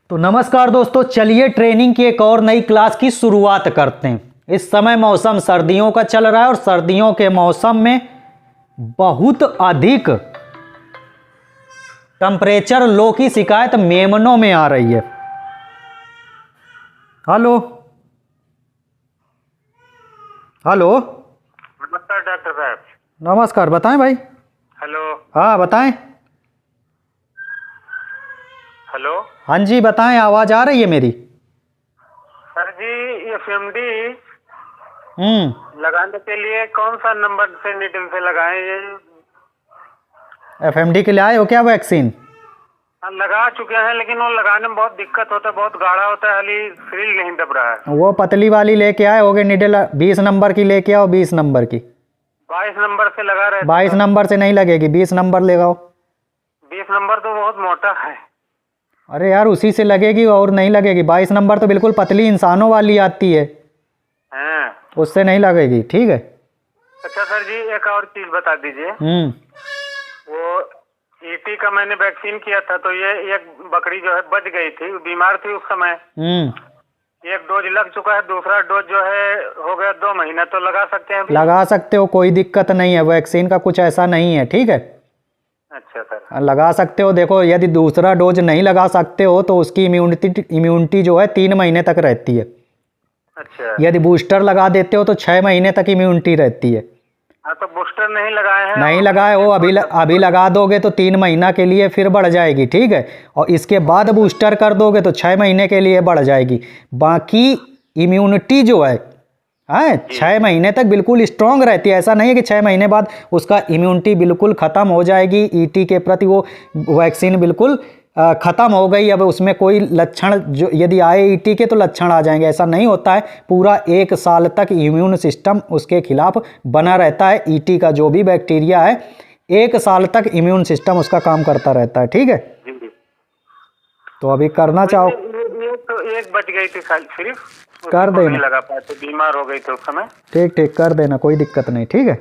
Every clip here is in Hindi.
तो नमस्कार दोस्तों, चलिए ट्रेनिंग की एक और नई क्लास की शुरुआत करते हैं। इस समय मौसम सर्दियों का चल रहा है और सर्दियों के मौसम में बहुत अधिक टेम्परेचर लो की शिकायत मेमनों में आ रही है। हेलो हेलो, नमस्कार डॉक्टर साहब। नमस्कार, बताएं भाई। हेलो। हाँ बताएं। हेलो। हाँ जी बताएं, आवाज़ आ रही है मेरी? सर जी, एफएमडी हम्म। लगाने के लिए कौन सा नंबर से नीडल से लगाएं? ये एफएमडी के लिए आए हो क्या वैक्सीन? लगा चुके हैं, लेकिन वो लगाने में बहुत दिक्कत होता है, बहुत गाढ़ा होता है, हाली सील नहीं दब रहा है। वो पतली वाली लेके आए होगे निडल, 20 नंबर की लेके आओ। 20 नंबर की 22 नंबर से लगा रहे थे। 22 नंबर से नहीं लगेगी, 20 नंबर ले आओ। 20 नंबर तो बहुत मोटा है। अरे यार उसी से लगेगी और नहीं लगेगी। 22 नंबर तो बिल्कुल पतली इंसानों वाली आती है, हैं? उससे नहीं लगेगी। ठीक है। अच्छा सर जी, एक और चीज बता दीजिए। वो ईटी का मैंने वैक्सीन किया था, तो ये एक बकरी जो है बच गई थी, बीमार थी उस समय। एक डोज लग चुका है, दूसरा डोज जो है हो गया 2 महीना, तो लगा सकते हैं अभी? लगा सकते हो, कोई दिक्कत नहीं है। वैक्सीन का कुछ ऐसा नहीं है। ठीक है, अच्छा सर। लगा सकते हो। देखो, यदि दूसरा डोज नहीं लगा सकते हो तो उसकी इम्यूनिटी जो है 3 महीने तक रहती है। अच्छा। यदि बूस्टर लगा देते हो तो 6 महीने तक इम्यूनिटी रहती है। हाँ, तो बूस्टर नहीं लगाए हैं? नहीं लगाए हो, अभी लगा दोगे तो 3 महीना के लिए फिर बढ़ जाएगी। ठीक है, और इसके बाद बूस्टर कर दोगे तो 6 महीने के लिए बढ़ जाएगी। बाकी इम्यूनिटी जो है 6 महीने तक बिल्कुल स्ट्रांग रहती है। ऐसा नहीं है कि 6 महीने बाद उसका इम्यूनिटी बिल्कुल ख़त्म हो जाएगी। ईटी के प्रति वो वैक्सीन बिल्कुल ख़त्म हो गई, अब उसमें कोई लक्षण जो यदि आए ईटी के तो लक्षण आ जाएंगे, ऐसा नहीं होता है। पूरा 1 साल तक इम्यून सिस्टम उसके खिलाफ बना रहता है। ईटी का जो भी बैक्टीरिया है 1 साल तक इम्यून सिस्टम उसका काम करता रहता है। ठीक है, तो अभी करना चाहो तो एक बच गई थी सिर्फ, कर देना। नहीं लगा पाए तो बीमार हो गई थी उस समय। ठीक ठीक, कर देना, कोई दिक्कत नहीं। ठीक है,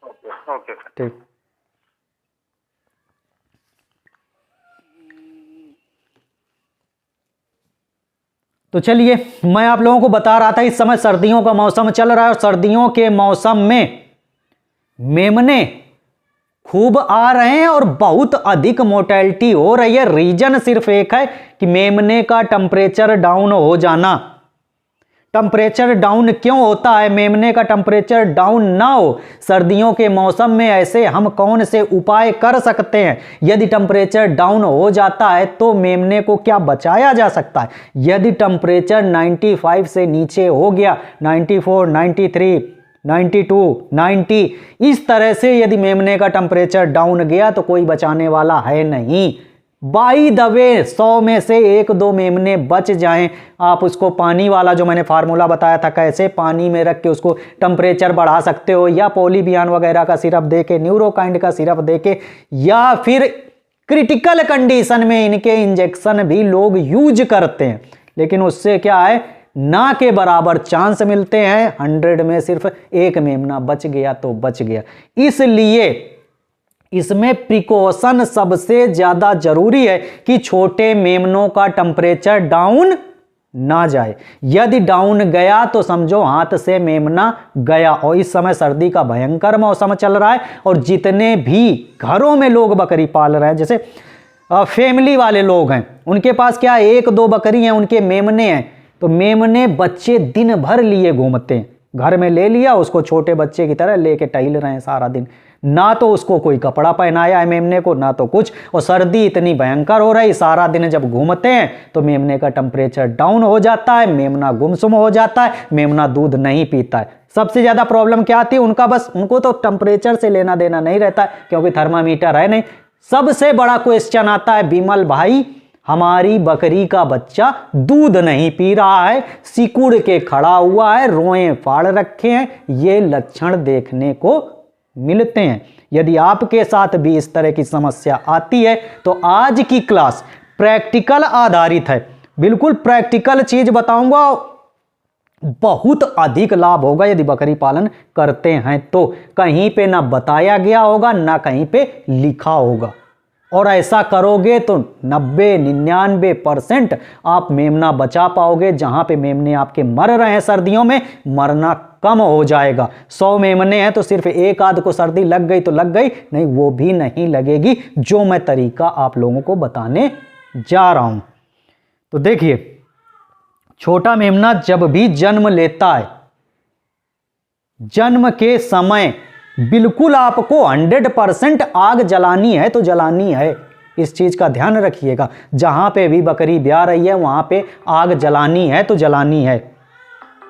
ओके ओके सर। ठीक। तो चलिए, मैं आप लोगों को बता रहा था इस समय सर्दियों का मौसम चल रहा है और सर्दियों के मौसम में मेमने खूब आ रहे हैं और बहुत अधिक मोर्टेलिटी हो रही है। रीजन सिर्फ एक है कि मेमने का टेम्परेचर डाउन हो जाना। टेम्परेचर डाउन क्यों होता है? मेमने का टेम्परेचर डाउन ना हो सर्दियों के मौसम में, ऐसे हम कौन से उपाय कर सकते हैं? यदि टेम्परेचर डाउन हो जाता है तो मेमने को क्या बचाया जा सकता है? यदि टेम्परेचर 95 से नीचे हो गया, 94, 93, 92, 90, इस तरह से यदि मेमने का टेम्परेचर डाउन गया तो कोई बचाने वाला है नहीं। बाई द वे 100 में से 1-2 मेमने बच जाएं, आप उसको पानी वाला जो मैंने फार्मूला बताया था कैसे पानी में रख के उसको टेम्परेचर बढ़ा सकते हो, या पोलीबियान वगैरह का सिरप देके, न्यूरोकाइंड का सिरप देके, या फिर क्रिटिकल कंडीशन में इनके इंजेक्शन भी लोग यूज करते हैं। लेकिन उससे क्या है, ना के बराबर चांस मिलते हैं। 100 में सिर्फ 1 मेमना बच गया तो बच गया। इसलिए इसमें प्रिकॉशन सबसे ज्यादा जरूरी है कि छोटे मेमनों का टेम्परेचर डाउन ना जाए। यदि डाउन गया तो समझो हाथ से मेमना गया। और इस समय सर्दी का भयंकर मौसम चल रहा है और जितने भी घरों में लोग बकरी पाल रहे हैं, जैसे फैमिली वाले लोग हैं, उनके पास क्या 1-2 बकरी हैं, उनके मेमने हैं, तो मेमने बच्चे दिन भर लिए घूमते हैं। घर में ले लिया उसको, छोटे बच्चे की तरह लेके टहल रहे हैं सारा दिन। ना तो उसको कोई कपड़ा पहनाया है मेमने को, ना तो कुछ। और सर्दी इतनी भयंकर हो रही, सारा दिन जब घूमते हैं तो मेमने का टेम्परेचर डाउन हो जाता है, मेमना गुमसुम हो जाता है, मेमना दूध नहीं पीता है। सबसे ज़्यादा प्रॉब्लम क्या आती है उनको तो टेम्परेचर से लेना देना नहीं रहता है, क्योंकि थर्मामीटर है नहीं। सबसे बड़ा क्वेश्चन आता है, बिमल भाई हमारी बकरी का बच्चा दूध नहीं पी रहा है, सिकुड़ के खड़ा हुआ है, रोएं फाड़ रखे हैं, ये लक्षण देखने को मिलते हैं। यदि आपके साथ भी इस तरह की समस्या आती है तो आज की क्लास प्रैक्टिकल आधारित है, बिल्कुल प्रैक्टिकल चीज बताऊंगा। बहुत अधिक लाभ होगा यदि बकरी पालन करते हैं तो। कहीं पे ना बताया गया होगा, ना कहीं पे लिखा होगा। और ऐसा करोगे तो 90-99% आप मेमना बचा पाओगे। जहां पे मेमने आपके मर रहे हैं सर्दियों में, मरना कम हो जाएगा। 100 मेमने हैं तो सिर्फ एक आध को सर्दी लग गई तो लग गई, नहीं वो भी नहीं लगेगी, जो मैं तरीका आप लोगों को बताने जा रहा हूं। तो देखिए, छोटा मेमना जब भी जन्म लेता है, जन्म के समय बिल्कुल आपको 100% आग जलानी है तो जलानी है। इस चीज का ध्यान रखिएगा। जहां पे भी बकरी ब्याह रही है वहां पे आग जलानी है तो जलानी है।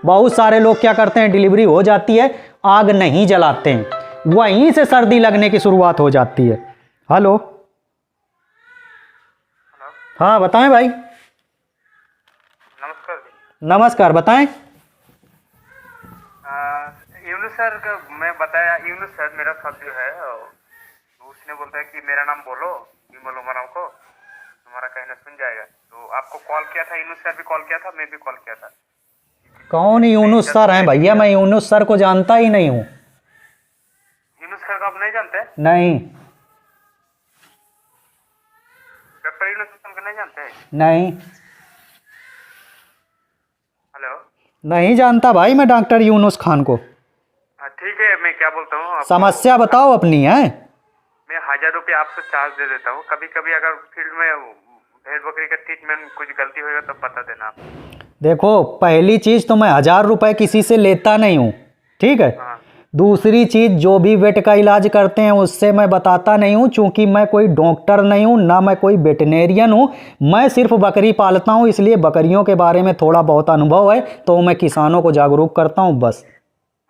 बहुत सारे लोग क्या करते हैं, डिलीवरी हो जाती है, आग नहीं जलाते हैं, वहीं से सर्दी लगने की शुरुआत हो जाती है। हेलो, हाँ बताएं भाई। नमस्कार जी। नमस्कार, बताएं। यूनुस सर का मैं बताया, यूनुस सर मेरा साथ जो है, तो उसने बोलता है कि मेरा नाम बोलो विमल उमराव को, तुम्हारा कहना सुन जाएगा। तो आपको कॉल किया था, यूनुस सर भी कॉल किया था, मैं भी कॉल किया था। कौन यूनुस सर हैं भैया? मैं यूनुस सर को जानता ही नहीं हूँ। यूनुस सर को आप नहीं जानते? नहीं। डॉक्टर यूनुस सर को नहीं जानते? नहीं। हेलो। नहीं जानता भाई मैं डॉक्टर यूनुस खान को। ठीक है, मैं क्या बोलता हूँ, समस्या बताओ अपनी है। मैं 1000 रुपये आपको चार्ज दे देता हूँ। कभी कभी अगर फील्ड में भेड़ बकरी का ट्रीटमेंट कुछ गलती होगा तो बता देना आप। देखो, पहली चीज तो मैं 1000 रुपए किसी से लेता नहीं हूँ, ठीक है। हाँ। दूसरी चीज, जो भी वेट का इलाज करते हैं उससे मैं बताता नहीं हूँ, क्योंकि मैं कोई डॉक्टर नहीं हूँ, ना मैं कोई वेटनेरियन हूँ। मैं सिर्फ बकरी पालता हूँ, इसलिए बकरियों के बारे में थोड़ा बहुत अनुभव है, तो मैं किसानों को जागरूक करता हूँ बस।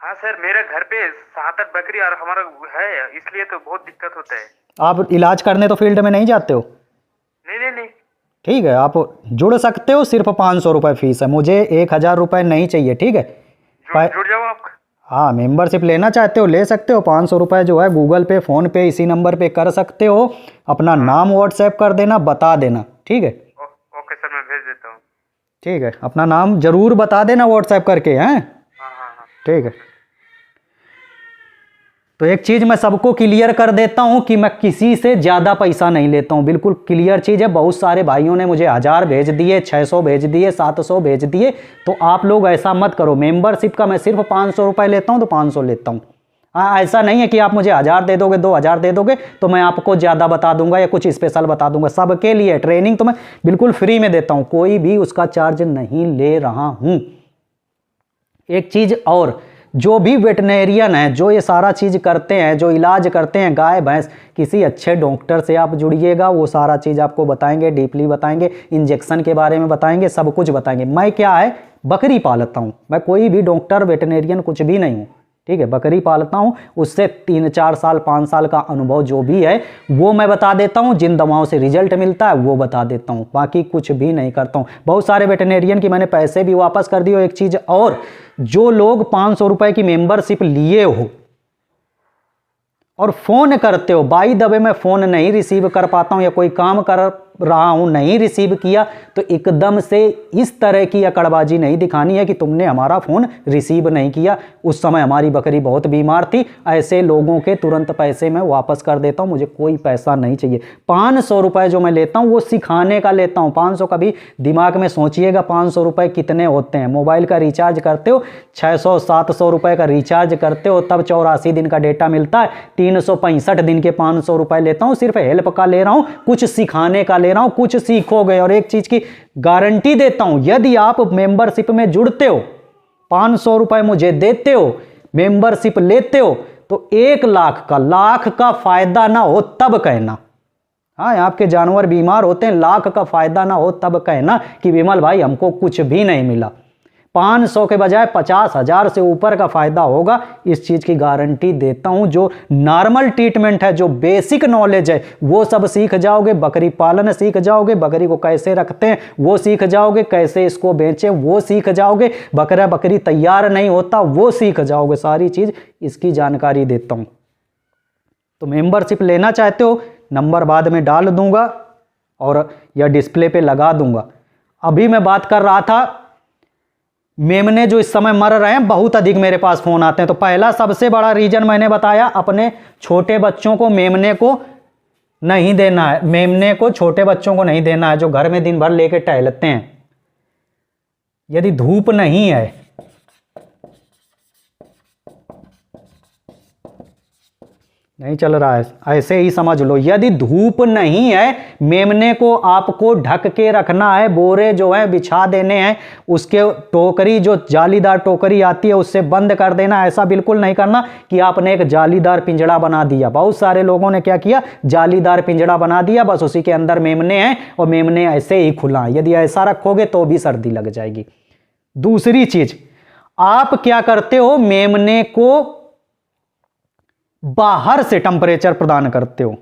हाँ सर, मेरे घर पे 7-8 बकरी और हमारा है, इसलिए तो बहुत दिक्कत होता है। आप इलाज करने तो फील्ड में नहीं जाते हो? नहीं नहीं नहीं। ठीक है, आप जुड़ सकते हो, सिर्फ 500 रुपये फीस है, मुझे 1000 रुपये नहीं चाहिए, ठीक है। जुड़ जाओ आप। हाँ, मेंबरशिप लेना चाहते हो ले सकते हो। 500 रुपये जो है गूगल पे, फ़ोन पे, इसी नंबर पे कर सकते हो। अपना नाम व्हाट्सएप कर देना, बता देना, ठीक है। ओके सर, मैं भेज देता हूँ। ठीक है, अपना नाम जरूर बता देना व्हाट्सएप करके, हैं। हाँ हाँ हाँ। ठीक है। तो एक चीज़ मैं सबको क्लियर कर देता हूं कि मैं किसी से ज़्यादा पैसा नहीं लेता हूं, बिल्कुल क्लियर चीज़ है। बहुत सारे भाइयों ने मुझे 1000 भेज दिए, 600 भेज दिए, 700 भेज दिए, तो आप लोग ऐसा मत करो। मेंबरशिप का मैं सिर्फ 500 रुपये लेता हूं तो 500 लेता हूं। ऐसा नहीं है कि आप मुझे 1000 दे दोगे, 2000 दे दोगे तो मैं आपको ज़्यादा बता दूंगा या कुछ स्पेशल बता दूंगा। सबके लिए ट्रेनिंग तो मैं बिल्कुल फ्री में देता हूँ, कोई भी उसका चार्ज नहीं ले रहा हूँ। एक चीज़ और, जो भी वेटनेरियन है, जो ये सारा चीज़ करते हैं, जो इलाज करते हैं गाय भैंस, किसी अच्छे डॉक्टर से आप जुड़िएगा, वो सारा चीज़ आपको बताएंगे, डीपली बताएंगे, इंजेक्शन के बारे में बताएंगे, सब कुछ बताएंगे। मैं क्या है, बकरी पालता हूँ, मैं कोई भी डॉक्टर वेटनेरियन कुछ भी नहीं हूँ, ठीक है। बकरी पालता हूँ, उससे 3-4 साल 5 साल का अनुभव जो भी है वो मैं बता देता हूँ। जिन दवाओं से रिजल्ट मिलता है वो बता देता हूँ, बाकी कुछ भी नहीं करता हूँ। बहुत सारे वेटनेरियन की मैंने पैसे भी वापस कर दिए। एक चीज़ और, जो लोग 500 रुपये की मेंबरशिप लिए हो और फ़ोन करते हो, बाई द वे मैं फ़ोन नहीं रिसीव कर पाता हूँ या कोई काम कर रहा हूँ नहीं रिसीव किया, तो एकदम से इस तरह की अकड़बाजी नहीं दिखानी है कि तुमने हमारा फ़ोन रिसीव नहीं किया, उस समय हमारी बकरी बहुत बीमार थी। ऐसे लोगों के तुरंत पैसे मैं वापस कर देता हूँ, मुझे कोई पैसा नहीं चाहिए। 500 रुपये जो मैं लेता हूँ वो सिखाने का लेता हूँ। 500 का भी दिमाग में सोचिएगा, 500 रुपये कितने होते हैं। मोबाइल का रिचार्ज करते हो, 600-700 रुपये का रिचार्ज करते हो, तब 84 दिन का डेटा मिलता है। 365 दिन के 500 रुपये लेता हूँ, सिर्फ हेल्प का ले रहा हूँ, कुछ सिखाने का ले रहा हूं, कुछ सीखोगे। और एक चीज की गारंटी देता हूं, यदि आप मेंबरशिप में जुड़ते हो, 500 रुपए मुझे देते हो, मेंबरशिप लेते हो, तो 1 लाख का फायदा ना हो तब कहना। हाँ, आपके जानवर बीमार होते हैं, लाख का फायदा ना हो तब कहना कि विमल भाई हमको कुछ भी नहीं मिला। 500 के बजाय 50,000 से ऊपर का फायदा होगा, इस चीज़ की गारंटी देता हूं। जो नॉर्मल ट्रीटमेंट है, जो बेसिक नॉलेज है, वो सब सीख जाओगे। बकरी पालन सीख जाओगे, बकरी को कैसे रखते हैं वो सीख जाओगे, कैसे इसको बेचें वो सीख जाओगे, बकरी तैयार नहीं होता वो सीख जाओगे। सारी चीज़ इसकी जानकारी देता हूं। तो मेंबरशिप लेना चाहते हो, नंबर बाद में डाल दूंगा और या डिस्प्ले पे लगा दूंगा। अभी मैं बात कर रहा था मेमने जो इस समय मर रहे हैं, बहुत अधिक मेरे पास फ़ोन आते हैं। तो पहला सबसे बड़ा रीज़न मैंने बताया, अपने छोटे बच्चों को, मेमने को नहीं देना है। मेमने को, छोटे बच्चों को नहीं देना है, जो घर में दिन भर लेके टहलते हैं। यदि धूप नहीं है, नहीं चल रहा है, ऐसे ही समझ लो, यदि धूप नहीं है, मेमने को आपको ढक के रखना है। बोरे जो है बिछा देने हैं, उसके टोकरी, जो जालीदार टोकरी आती है उससे बंद कर देना। ऐसा बिल्कुल नहीं करना कि आपने एक जालीदार पिंजड़ा बना दिया। बहुत सारे लोगों ने क्या किया, जालीदार पिंजड़ा बना दिया, बस उसी के अंदर मेमने हैं और मेमने ऐसे ही खुला है। यदि ऐसा रखोगे तो भी सर्दी लग जाएगी। दूसरी चीज, आप क्या करते हो, मेमने को बाहर से टेम्परेचर प्रदान करते हो,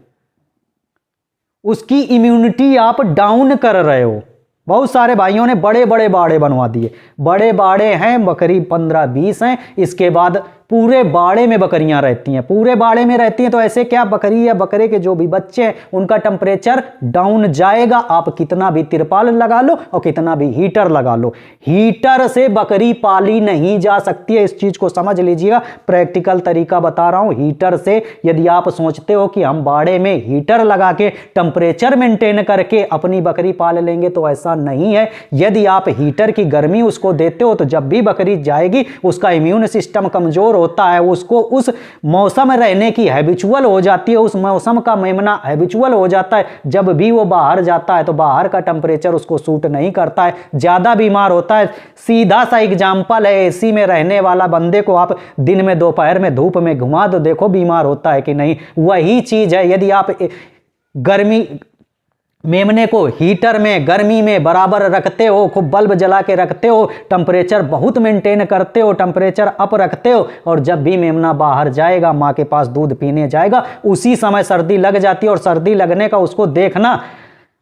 उसकी इम्यूनिटी आप डाउन कर रहे हो। बहुत सारे भाइयों ने बड़े बड़े बाड़े बनवा दिए। बड़े बाड़े हैं, बकरी 15-20 हैं, इसके बाद पूरे बाड़े में बकरियां रहती हैं, पूरे बाड़े में रहती हैं। तो ऐसे क्या, बकरी या बकरे के जो भी बच्चे हैं उनका टेम्परेचर डाउन जाएगा। आप कितना भी तिरपाल लगा लो और कितना भी हीटर लगा लो, हीटर से बकरी पाली नहीं जा सकती है। इस चीज को समझ लीजिएगा, प्रैक्टिकल तरीका बता रहा हूं। हीटर से, यदि आप सोचते हो कि हम बाड़े में हीटर लगा के टेम्परेचर मेंटेन करके अपनी बकरी पाल लेंगे, तो ऐसा नहीं है। यदि आप हीटर की गर्मी उसको देते हो तो जब भी बकरी जाएगी उसका इम्यून सिस्टम कमजोर होता है, उसको उस मौसम में रहने की हैबिचुअल हो जाती है, उस मौसम का मेमना हैबिचुअल हो जाता है। जब भी वो बाहर जाता है तो बाहर का टेम्परेचर उसको सूट नहीं करता है, ज्यादा बीमार होता है। सीधा सा एग्जाम्पल है, एसी में रहने वाला बंदे को आप दिन में दोपहर में धूप में घुमा दो, देखो बीमार होता है कि नहीं। वही चीज है, यदि आप गर्मी मेमने को हीटर में गर्मी में बराबर रखते हो, खूब बल्ब जला के रखते हो, टेम्परेचर बहुत मेंटेन करते हो, टेम्परेचर अप रखते हो, और जब भी मेमना बाहर जाएगा, माँ के पास दूध पीने जाएगा, उसी समय सर्दी लग जाती है। और सर्दी लगने का उसको देखना,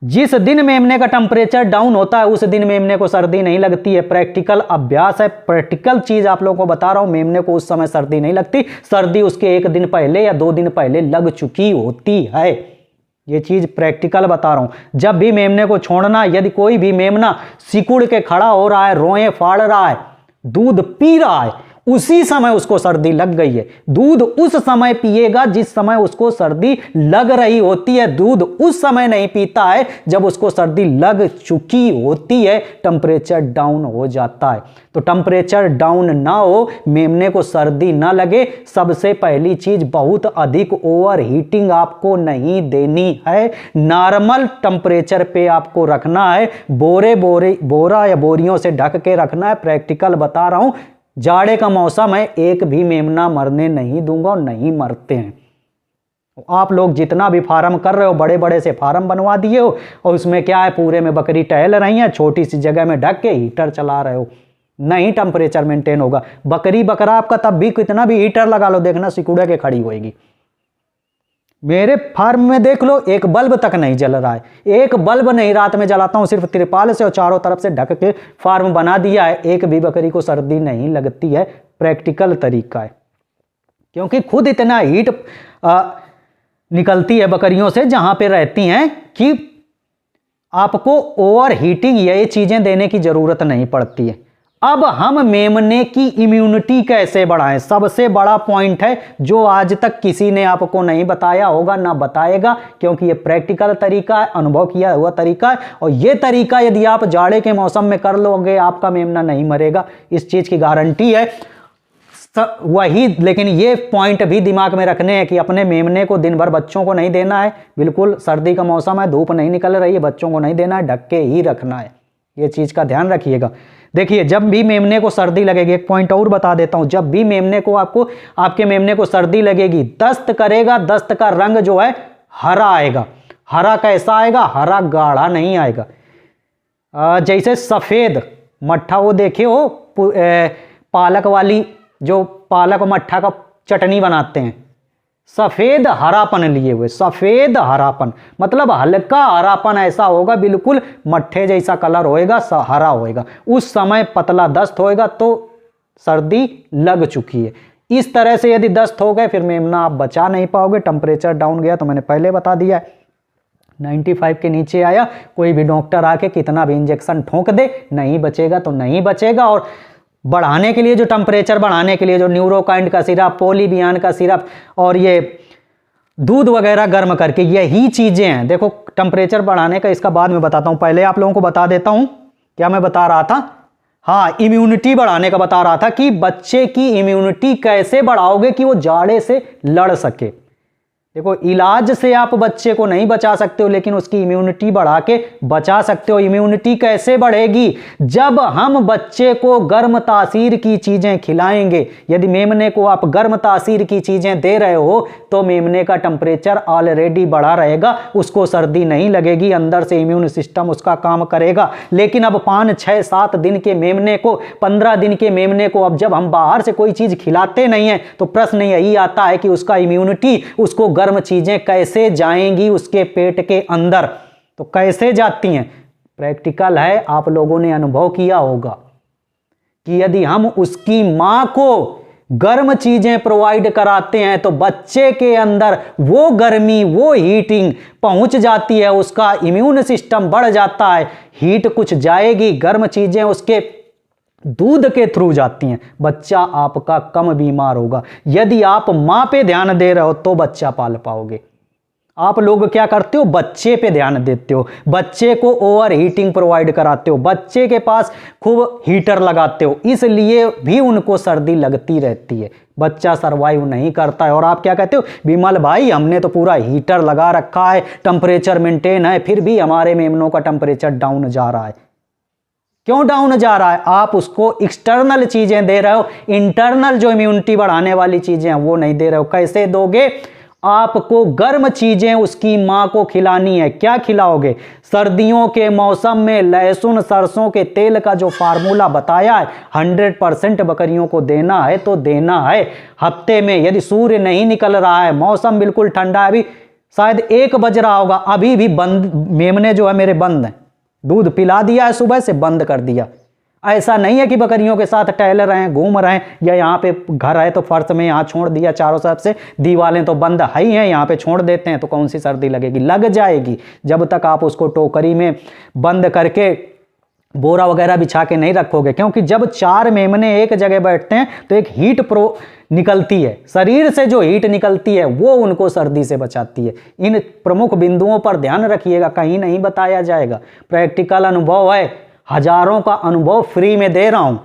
जिस दिन मेमने का टेम्परेचर डाउन होता है उस दिन मेमने को सर्दी नहीं लगती है। प्रैक्टिकल अभ्यास है, प्रैक्टिकल चीज आप लोगों को बता रहा हूं। मेमने को उस समय सर्दी नहीं लगती, सर्दी उसके 1 दिन पहले या 2 दिन पहले लग चुकी होती है। ये चीज प्रैक्टिकल बता रहा हूं। जब भी मेमने को छोड़ना, यदि कोई भी मेमना सिकुड़ के खड़ा हो रहा है, रोए फाड़ रहा है, दूध पी रहा है, उसी समय उसको सर्दी लग गई है। दूध उस समय पिएगा जिस समय उसको सर्दी लग रही होती है। दूध उस समय नहीं पीता है जब उसको सर्दी लग चुकी होती है, टेम्परेचर डाउन हो जाता है। तो टेम्परेचर डाउन ना हो, मेमने को सर्दी ना लगे, सबसे पहली चीज, बहुत अधिक ओवर हीटिंग आपको नहीं देनी है। नॉर्मल टेम्परेचर पे आपको रखना है। बोरा या बोरियों से ढक के रखना है। प्रैक्टिकल बता रहा हूं, जाड़े का मौसम है, एक भी मेमना मरने नहीं दूंगा, और नहीं मरते हैं। आप लोग जितना भी फार्म कर रहे हो, बड़े बड़े से फार्म बनवा दिए हो, और उसमें क्या है, पूरे में बकरी टहल रही है, छोटी सी जगह में ढक के हीटर चला रहे हो, नहीं टेम्परेचर मेंटेन होगा। बकरी बकरा आपका तब भी कितना भी हीटर लगा लो, देखना सिकुड़ के खड़ी होएगी। मेरे फार्म में देख लो, एक बल्ब तक नहीं जल रहा है, एक बल्ब नहीं रात में जलाता हूं, सिर्फ तिरपाल से और चारों तरफ से ढक के फार्म बना दिया है, एक भी बकरी को सर्दी नहीं लगती है। प्रैक्टिकल तरीका है, क्योंकि खुद इतना हीट निकलती है बकरियों से जहां पे रहती हैं कि आपको ओवर हीटिंग ये चीजें देने की जरूरत नहीं पड़ती है। अब हम मेमने की इम्यूनिटी कैसे बढ़ाएं, सबसे बड़ा पॉइंट है जो आज तक किसी ने आपको नहीं बताया होगा, ना बताएगा, क्योंकि ये प्रैक्टिकल तरीका है, अनुभव किया हुआ तरीका है। और ये तरीका यदि आप जाड़े के मौसम में कर लोगे, आपका मेमना नहीं मरेगा, इस चीज की गारंटी है। वही, लेकिन ये पॉइंट भी दिमाग में रखने हैं कि अपने मेमने को दिन भर बच्चों को नहीं देना है। बिल्कुल सर्दी का मौसम है, धूप नहीं निकल रही है, बच्चों को नहीं देना है, ढक के ही रखना है। ये चीज का ध्यान रखिएगा। देखिए, जब भी मेमने को सर्दी लगेगी, एक पॉइंट और बता देता हूं, जब भी मेमने को आपके मेमने को सर्दी लगेगी, दस्त करेगा, दस्त का रंग जो है हरा आएगा। हरा कैसा आएगा, हरा गाढ़ा नहीं आएगा, जैसे सफेद मट्ठा, वो देखे हो पालक वाली, जो पालक और मट्ठा का चटनी बनाते हैं, सफेद हरापन लिए हुए, सफेद हरापन मतलब हल्का हरापन ऐसा होगा, बिल्कुल मट्ठे जैसा कलर होएगा, हरा होएगा। उस समय पतला दस्त होएगा तो सर्दी लग चुकी है। इस तरह से यदि दस्त हो गए, फिर मेमना आप बचा नहीं पाओगे। टेम्परेचर डाउन गया तो मैंने पहले बता दिया है, 95 के नीचे आया, कोई भी डॉक्टर आके कितना भी इंजेक्शन ठोक दे, नहीं बचेगा तो नहीं बचेगा। और बढ़ाने के लिए, जो टेम्परेचर बढ़ाने के लिए, जो न्यूरोकाइंड का सिरप, पोलीबियान का सिरप और ये दूध वगैरह गर्म करके, यही चीज़ें हैं। देखो टेम्परेचर बढ़ाने का इसका बाद में बताता हूँ, पहले आप लोगों को बता देता हूँ क्या मैं बता रहा था। हाँ, इम्यूनिटी बढ़ाने का बता रहा था कि बच्चे की इम्यूनिटी कैसे बढ़ाओगे कि वो जाड़े से लड़ सके। देखो इलाज से आप बच्चे को नहीं बचा सकते हो, लेकिन उसकी इम्यूनिटी बढ़ा के बचा सकते हो। इम्यूनिटी कैसे बढ़ेगी? जब हम बच्चे को गर्म तासीर की चीज़ें खिलाएंगे। यदि मेमने को आप गर्म तासीर की चीज़ें दे रहे हो तो मेमने का टेम्परेचर ऑलरेडी बढ़ा रहेगा, उसको सर्दी नहीं लगेगी, अंदर से इम्यून सिस्टम उसका काम करेगा। लेकिन अब 5, 6, 7 दिन के मेमने को, 15 दिन के मेमने को अब जब हम बाहर से कोई चीज़ खिलाते नहीं हैं तो प्रश्न यही आता है कि उसका इम्यूनिटी, उसको गर्म चीजें कैसे जाएंगी उसके पेट के अंदर। तो कैसे जाती हैं? प्रैक्टिकल है, आप लोगों ने अनुभव किया होगा कि यदि हम उसकी मां को गर्म चीजें प्रोवाइड कराते हैं तो बच्चे के अंदर वो गर्मी, वो हीटिंग पहुंच जाती है, उसका इम्यून सिस्टम बढ़ जाता है, हीट कुछ जाएगी, गर्म चीजें उसके दूध के थ्रू जाती हैं, बच्चा आपका कम बीमार होगा। यदि आप मां पे ध्यान दे रहे हो तो बच्चा पाल पाओगे। आप लोग क्या करते हो? बच्चे पे ध्यान देते हो, बच्चे को ओवर हीटिंग प्रोवाइड कराते हो, बच्चे के पास खूब हीटर लगाते हो, इसलिए भी उनको सर्दी लगती रहती है, बच्चा सर्वाइव नहीं करता है। और आप क्या कहते हो? विमल भाई हमने तो पूरा हीटर लगा रखा है, टेम्परेचर मेंटेन है, फिर भी हमारे मेमनों का टेम्परेचर डाउन जा रहा है। क्यों डाउन जा रहा है? आप उसको एक्सटर्नल चीजें दे रहे हो, इंटरनल जो इम्यूनिटी बढ़ाने वाली चीजें हैं वो नहीं दे रहे हो। कैसे दोगे? आपको गर्म चीजें उसकी मां को खिलानी है। क्या खिलाओगे? सर्दियों के मौसम में लहसुन सरसों के तेल का जो फार्मूला बताया है 100% बकरियों को देना है तो देना है। हफ्ते में यदि सूर्य नहीं निकल रहा है, मौसम बिल्कुल ठंडा है, अभी शायद 1 बज रहा होगा, अभी भी बंद मेमने जो है मेरे बंद हैं, दूध पिला दिया है, सुबह से बंद कर दिया। ऐसा नहीं है कि बकरियों के साथ टहल रहे हैं, घूम रहे हैं, या यहाँ पे घर है तो फर्श में यहाँ छोड़ दिया, चारों तरफ से दीवारें तो बंद है ही हैं, यहाँ पे छोड़ देते हैं तो कौन सी सर्दी लगेगी? लग जाएगी। जब तक आप उसको टोकरी में बंद करके बोरा वगैरह बिछा के नहीं रखोगे, क्योंकि जब 4 मेमने एक जगह बैठते हैं तो एक हीट निकलती है, शरीर से जो हीट निकलती है वो उनको सर्दी से बचाती है। इन प्रमुख बिंदुओं पर ध्यान रखिएगा, कहीं नहीं बताया जाएगा, प्रैक्टिकल अनुभव है, हजारों का अनुभव फ्री में दे रहा हूं।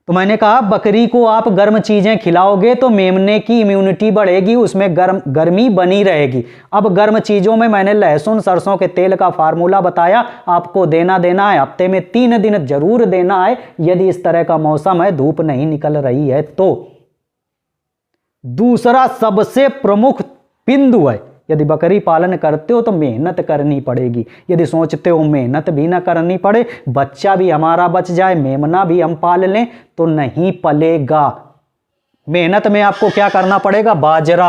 तो मैंने कहा बकरी को आप गर्म चीजें खिलाओगे तो मेमने की इम्यूनिटी बढ़ेगी, उसमें गर्मी बनी रहेगी। अब गर्म चीजों में मैंने लहसुन सरसों के तेल का फार्मूला बताया, आपको देना है, हफ्ते में 3 दिन जरूर देना है, यदि इस तरह का मौसम है, धूप नहीं निकल रही है तो। दूसरा सबसे प्रमुख बिंदु है, यदि बकरी पालन करते हो तो मेहनत करनी पड़ेगी। यदि सोचते हो मेहनत भी ना करनी पड़े, बच्चा भी हमारा बच जाए, मेमना भी हम पाल लें, तो नहीं पलेगा। मेहनत में आपको क्या करना पड़ेगा? बाजरा।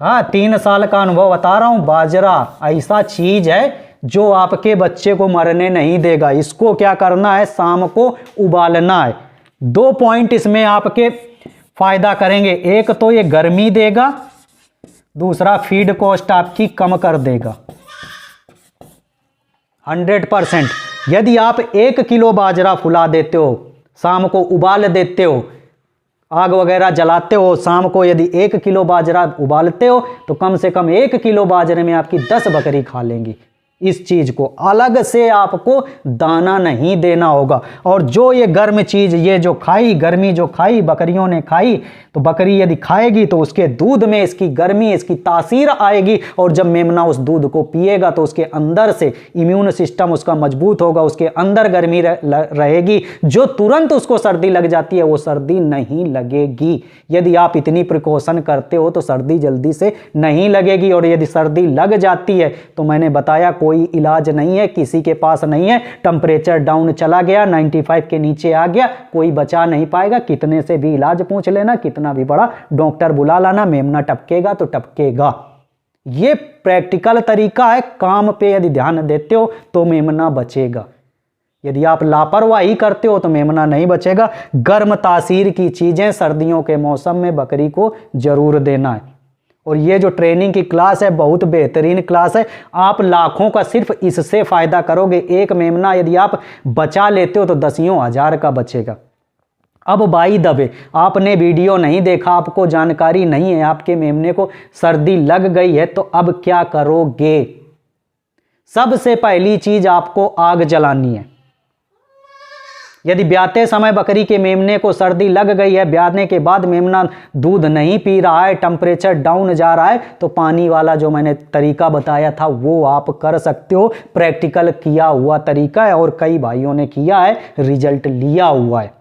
हाँ, 3 साल का अनुभव बता रहा हूं। बाजरा ऐसा चीज है जो आपके बच्चे को मरने नहीं देगा। इसको क्या करना है? शाम को उबालना है। 2 पॉइंट इसमें आपके फायदा करेंगे, एक तो ये गर्मी देगा, दूसरा फीड कॉस्ट आपकी कम कर देगा 100%। यदि आप 1 किलो बाजरा फुला देते हो, शाम को उबाल देते हो, आग वगैरह जलाते हो, शाम को यदि 1 किलो बाजरा उबालते हो तो कम से कम 1 किलो बाजरे में आपकी 10 बकरी खा लेंगी। इस चीज को अलग से आपको दाना नहीं देना होगा। और जो ये गर्म चीज, ये जो खाई, गर्मी जो खाई बकरियों ने खाई, तो बकरी यदि खाएगी तो उसके दूध में इसकी गर्मी, इसकी तासीर आएगी, और जब मेमना उस दूध को पिएगा तो उसके अंदर से इम्यून सिस्टम उसका मजबूत होगा, उसके अंदर गर्मी रहेगी, जो तुरंत उसको सर्दी लग जाती है वो सर्दी नहीं लगेगी। यदि आप इतनी प्रिकॉशन करते हो तो सर्दी जल्दी से नहीं लगेगी। और यदि सर्दी लग जाती है तो मैंने बताया कोई इलाज नहीं है, किसी के पास नहीं है। टेम्परेचर डाउन चला गया, 95 के नीचे आ गया, कोई बचा नहीं पाएगा। कितने से भी इलाज पूछ लेना, कितना भी बड़ा डॉक्टर बुला लाना, मेमना टपकेगा तो टपकेगा। ये प्रैक्टिकल तरीका है, काम पे यदि ध्यान देते हो तो मेमना बचेगा। यदि आप लापरवाही करते हो तो मेमना नहीं बचेगा। गर्म तासीर की चीजें सर्दियों के मौसम में बकरी को जरूर देना है। और ये जो ट्रेनिंग की क्लास है बहुत बेहतरीन क्लास है, आप लाखों का सिर्फ इससे फायदा करोगे। एक मेमना यदि आप बचा लेते हो तो 10 हज़ार का बचेगा। अब बाई दबे, आपने वीडियो नहीं देखा, आपको जानकारी नहीं है, आपके मेमने को सर्दी लग गई है, तो अब क्या करोगे? सबसे पहली चीज आपको आग जलानी है। यदि ब्याते समय बकरी के मेमने को सर्दी लग गई है, ब्याने के बाद मेमना दूध नहीं पी रहा है, टेम्परेचर डाउन जा रहा है, तो पानी वाला जो मैंने तरीका बताया था वो आप कर सकते हो। प्रैक्टिकल किया हुआ तरीका है और कई भाइयों ने किया है, रिजल्ट लिया हुआ है।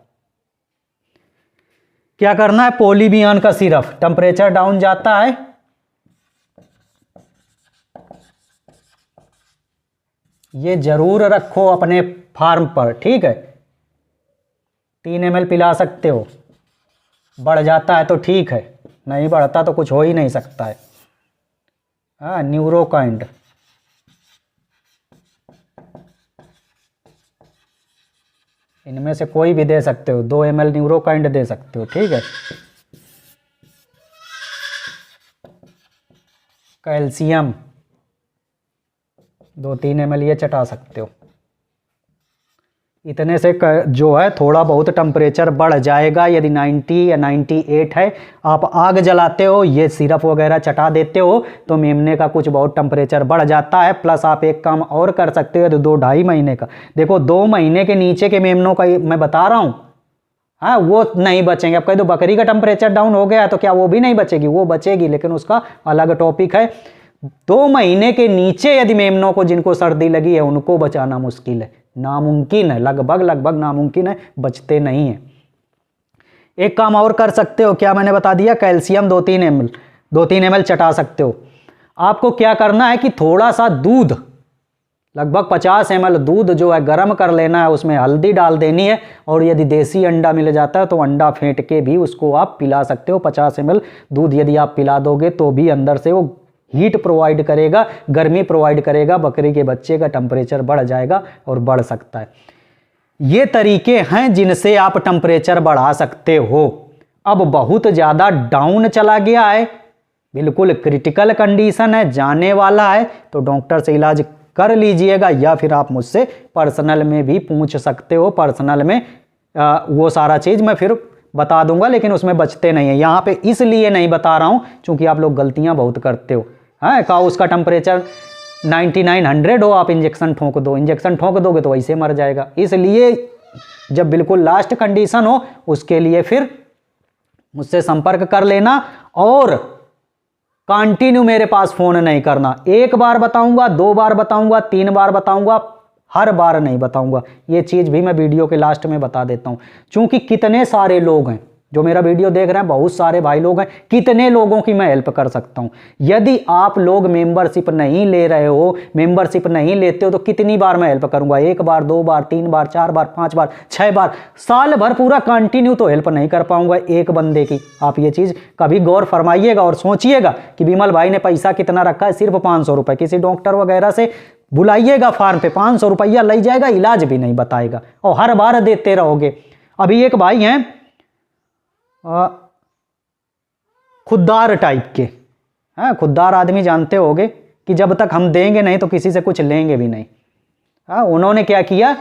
क्या करना है? पोलीबियान का सिरप, टेम्परेचर डाउन जाता है, ये जरूर रखो अपने फार्म पर, ठीक है। 3 ml पिला सकते हो, बढ़ जाता है तो ठीक है, नहीं बढ़ता तो कुछ हो ही नहीं सकता है। हाँ, न्यूरोकाइंड, इनमें से कोई भी दे सकते हो, 2 ml न्यूरोकाइंड दे सकते हो, ठीक है। कैल्शियम 2-3 ml ये चटा सकते हो। इतने से जो है थोड़ा बहुत टेम्परेचर बढ़ जाएगा। यदि 90 या 98 है, आप आग जलाते हो, ये सिरप वगैरह चटा देते हो, तो मेमने का कुछ बहुत टेम्परेचर बढ़ जाता है। प्लस आप एक काम और कर सकते हो, 2-2.5 महीने का, देखो 2 महीने के नीचे के मेमनों का मैं बता रहा हूँ, हाँ, वो नहीं बचेंगे। अब कह दो बकरी का टेम्परेचर डाउन हो गया है तो क्या वो भी नहीं बचेगी? वो बचेगी, लेकिन उसका अलग टॉपिक है। 2 महीने के नीचे यदि मेमनों को जिनको सर्दी लगी है उनको बचाना मुश्किल है, नामुमकिन है, लगभग नामुमकिन है, बचते नहीं है। एक काम और कर सकते हो, क्या मैंने बता दिया, कैल्शियम 2-3 ml चटा सकते हो। आपको क्या करना है कि थोड़ा सा दूध, लगभग 50 ml दूध जो है गर्म कर लेना है, उसमें हल्दी डाल देनी है, और यदि देसी अंडा मिल जाता है तो अंडा फेंट के भी उसको आप पिला सकते हो। 50 ml दूध यदि आप पिला दोगे तो भी अंदर से वो हीट प्रोवाइड करेगा, गर्मी प्रोवाइड करेगा, बकरी के बच्चे का टेम्परेचर बढ़ जाएगा और बढ़ सकता है। ये तरीके हैं जिनसे आप टेम्परेचर बढ़ा सकते हो। अब बहुत ज़्यादा डाउन चला गया है, बिल्कुल क्रिटिकल कंडीशन है, जाने वाला है, तो डॉक्टर से इलाज कर लीजिएगा, या फिर आप मुझसे पर्सनल में भी पूछ सकते हो। पर्सनल में वो सारा चीज़ मैं फिर बता दूंगा, लेकिन उसमें बचते नहीं है। यहाँ पे इसलिए नहीं बता रहा हूँ क्योंकि आप लोग गलतियाँ बहुत करते हो। हाँ, का उसका टेम्परेचर 9900 हो, आप इंजेक्शन ठोंक दो, इंजेक्शन ठोंक दोगे तो वैसे मर जाएगा। इसलिए जब बिल्कुल लास्ट कंडीशन हो उसके लिए फिर मुझसे संपर्क कर लेना, और कंटिन्यू मेरे पास फोन नहीं करना। 1 बार बताऊंगा, 2 बार बताऊंगा, 3 बार बताऊंगा, हर बार नहीं बताऊंगा। ये चीज़ भी मैं वीडियो के लास्ट में बता देता हूं, क्योंकि कितने सारे लोग हैं जो मेरा वीडियो देख रहे हैं, बहुत सारे भाई लोग हैं, कितने लोगों की मैं हेल्प कर सकता हूं। यदि आप लोग मेंबरशिप नहीं ले रहे हो, मेंबरशिप नहीं लेते हो, तो कितनी बार मैं हेल्प करूंगा? 1 बार, 2 बार, 3 बार, 4 बार, 5 बार, 6 बार, साल भर पूरा कंटिन्यू तो हेल्प नहीं कर पाऊंगा एक बंदे की। आप ये चीज़ कभी गौर फरमाइएगा और सोचिएगा कि विमल भाई ने पैसा कितना रखा है, सिर्फ 500 रुपये। किसी डॉक्टर वगैरह से बुलाइएगा फार्म पे, 500 रुपया ले जाएगा, इलाज भी नहीं बताएगा, और हर बार देते रहोगे। अभी एक भाई हैं खुद्दार टाइप के, हाँ, खुद्दार आदमी जानते होगे कि जब तक हम देंगे नहीं तो किसी से कुछ लेंगे भी नहीं। हाँ, उन्होंने क्या किया,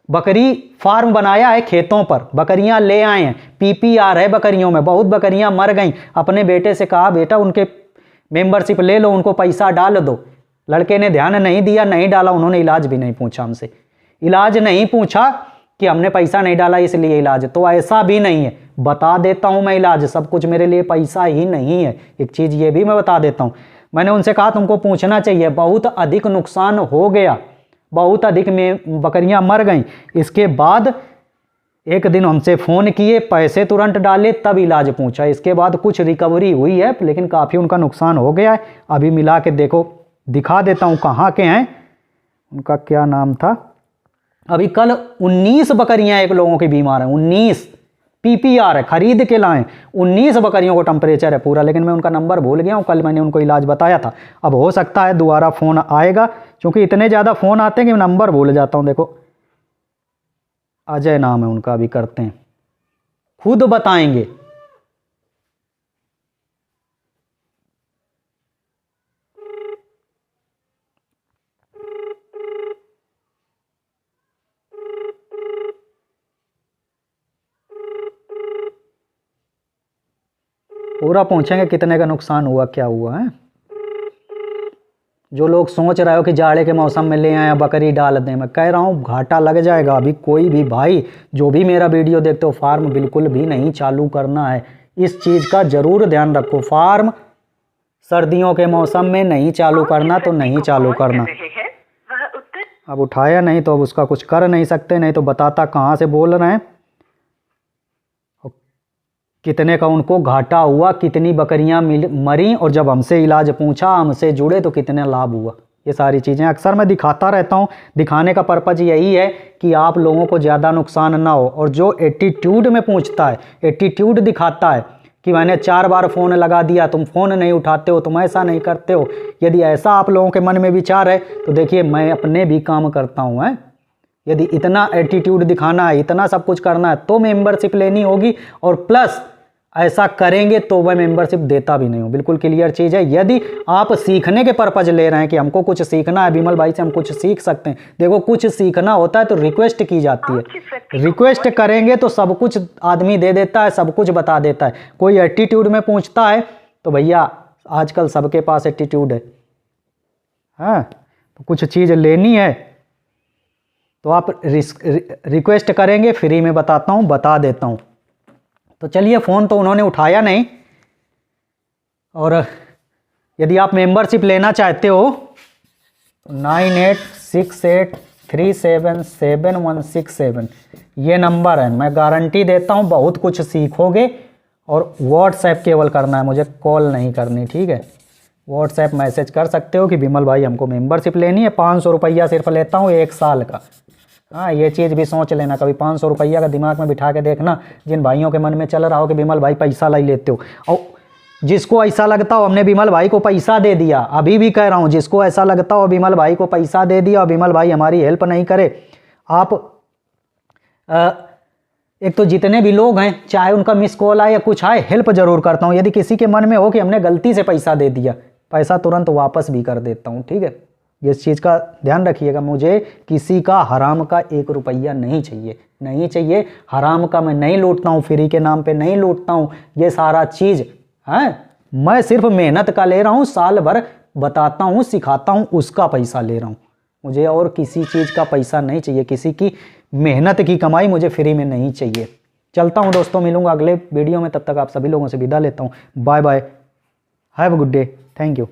बकरी फार्म बनाया है, खेतों पर बकरियां ले आए हैं, PPR है बकरियों में, बहुत बकरियां मर गई। अपने बेटे से कहा बेटा उनके मेंबरशिप ले लो, उनको पैसा डाल दो। लड़के ने ध्यान नहीं दिया, नहीं डाला। उन्होंने इलाज भी नहीं पूछा हमसे, इलाज नहीं पूछा कि हमने पैसा नहीं डाला इसलिए इलाज, तो ऐसा भी नहीं है। बता देता हूं मैं इलाज, सब कुछ मेरे लिए पैसा ही नहीं है। एक चीज़ ये भी मैं बता देता हूं, मैंने उनसे कहा तुमको पूछना चाहिए, बहुत अधिक नुकसान हो गया, बहुत अधिक में बकरियां मर गईं। इसके बाद एक दिन हमसे फ़ोन किए, पैसे तुरंत डाले, तब इलाज पूछा। इसके बाद कुछ रिकवरी हुई है, लेकिन काफ़ी उनका नुकसान हो गया है। अभी मिला के देखो, दिखा देता हूँ कहाँ के हैं, उनका क्या नाम था। अभी कल 19 बकरियां एक लोगों की बीमार हैं, 19 PPR है, खरीद के लाएं। 19 बकरियों को टेम्परेचर है पूरा, लेकिन मैं उनका नंबर भूल गया हूँ। कल मैंने उनको इलाज बताया था, अब हो सकता है दोबारा फ़ोन आएगा, क्योंकि इतने ज़्यादा फ़ोन आते हैं कि नंबर भूल जाता हूँ। देखो अजय नाम है उनका, अभी करते हैं, खुद बताएंगे। पूरा पूछेंगे कितने का नुकसान हुआ, क्या हुआ है। जो लोग सोच रहे हो कि जाड़े के मौसम में ले आए बकरी डाल दें, मैं कह रहा हूँ घाटा लग जाएगा। अभी कोई भी भाई जो भी मेरा वीडियो देखते हो, फार्म बिल्कुल भी नहीं चालू करना है। इस चीज़ का ज़रूर ध्यान रखो, फार्म सर्दियों के मौसम में नहीं चालू करना तो नहीं चालू करना। अब उठाया नहीं तो अब उसका कुछ कर नहीं सकते, नहीं तो बताता कहाँ से बोल रहे हैं, कितने का उनको घाटा हुआ, कितनी बकरियां मरी, और जब हमसे इलाज पूछा, हमसे जुड़े तो कितने लाभ हुआ। ये सारी चीज़ें अक्सर मैं दिखाता रहता हूँ। दिखाने का पर्पज़ यही है कि आप लोगों को ज़्यादा नुकसान ना हो। और जो एटीट्यूड में पूछता है, एटीट्यूड दिखाता है कि मैंने 4 बार फ़ोन लगा दिया, तुम फ़ोन नहीं उठाते हो, तुम ऐसा नहीं करते हो, यदि ऐसा आप लोगों के मन में विचार है तो देखिए मैं अपने भी काम करता हूँ। है यदि इतना एटीट्यूड दिखाना है, इतना सब कुछ करना है तो मेंबरशिप लेनी होगी, और प्लस ऐसा करेंगे तो वह मेंबरशिप देता भी नहीं हूँ। बिल्कुल क्लियर चीज़ है। यदि आप सीखने के पर्पज़ ले रहे हैं कि हमको कुछ सीखना है, विमल भाई से हम कुछ सीख सकते हैं, देखो कुछ सीखना होता है तो रिक्वेस्ट की जाती है। रिक्वेस्ट करेंगे तो सब कुछ आदमी दे देता है, सब कुछ बता देता है। कोई एटीट्यूड में पूछता है तो भैया आजकल सबके पास एटीट्यूड है। हाँ, तो कुछ चीज़ लेनी है तो आप रिक्वेस्ट करेंगे, फ्री में बताता हूँ, बता देता हूँ। तो चलिए, फ़ोन तो उन्होंने उठाया नहीं। और यदि आप मेंबरशिप लेना चाहते हो तो 9868377167 ये नंबर है। मैं गारंटी देता हूँ बहुत कुछ सीखोगे। और व्हाट्सएप केवल करना है, मुझे कॉल नहीं करनी, ठीक है। व्हाट्सएप मैसेज कर सकते हो कि विमल भाई हमको मेंबरशिप लेनी है, 500 रुपया सिर्फ लेता हूँ 1 साल का। हाँ, ये चीज़ भी सोच लेना, कभी 500 रुपया का दिमाग में बिठा के देखना। जिन भाइयों के मन में चल रहा हो कि विमल भाई पैसा लाई लेते हो, और जिसको ऐसा लगता हो हमने विमल भाई को पैसा दे दिया, अभी भी कह रहा हूँ, जिसको ऐसा लगता हो विमल भाई को पैसा दे दिया और विमल भाई हमारी हेल्प नहीं करे, आप एक तो जितने भी लोग हैं, चाहे उनका मिस कॉल आए या कुछ आए, हेल्प ज़रूर करता हूँ। यदि किसी के मन में हो कि हमने गलती से पैसा दे दिया, पैसा तुरंत वापस भी कर देता हूँ, ठीक है। इस चीज़ का ध्यान रखिएगा। मुझे किसी का हराम का 1 रुपया नहीं चाहिए, नहीं चाहिए। हराम का मैं नहीं लूटता हूँ, फ्री के नाम पे नहीं लूटता हूँ। ये सारा चीज़ है मैं सिर्फ मेहनत का ले रहा हूँ, साल भर बताता हूँ, सिखाता हूँ, उसका पैसा ले रहा हूँ। मुझे और किसी चीज़ का पैसा नहीं चाहिए, किसी की मेहनत की कमाई मुझे फ्री में नहीं चाहिए। चलता हूँ दोस्तों, मिलूँगा अगले वीडियो में, तब तक आप सभी लोगों से विदा लेता हूँ। Bye bye, have a good day, thank you.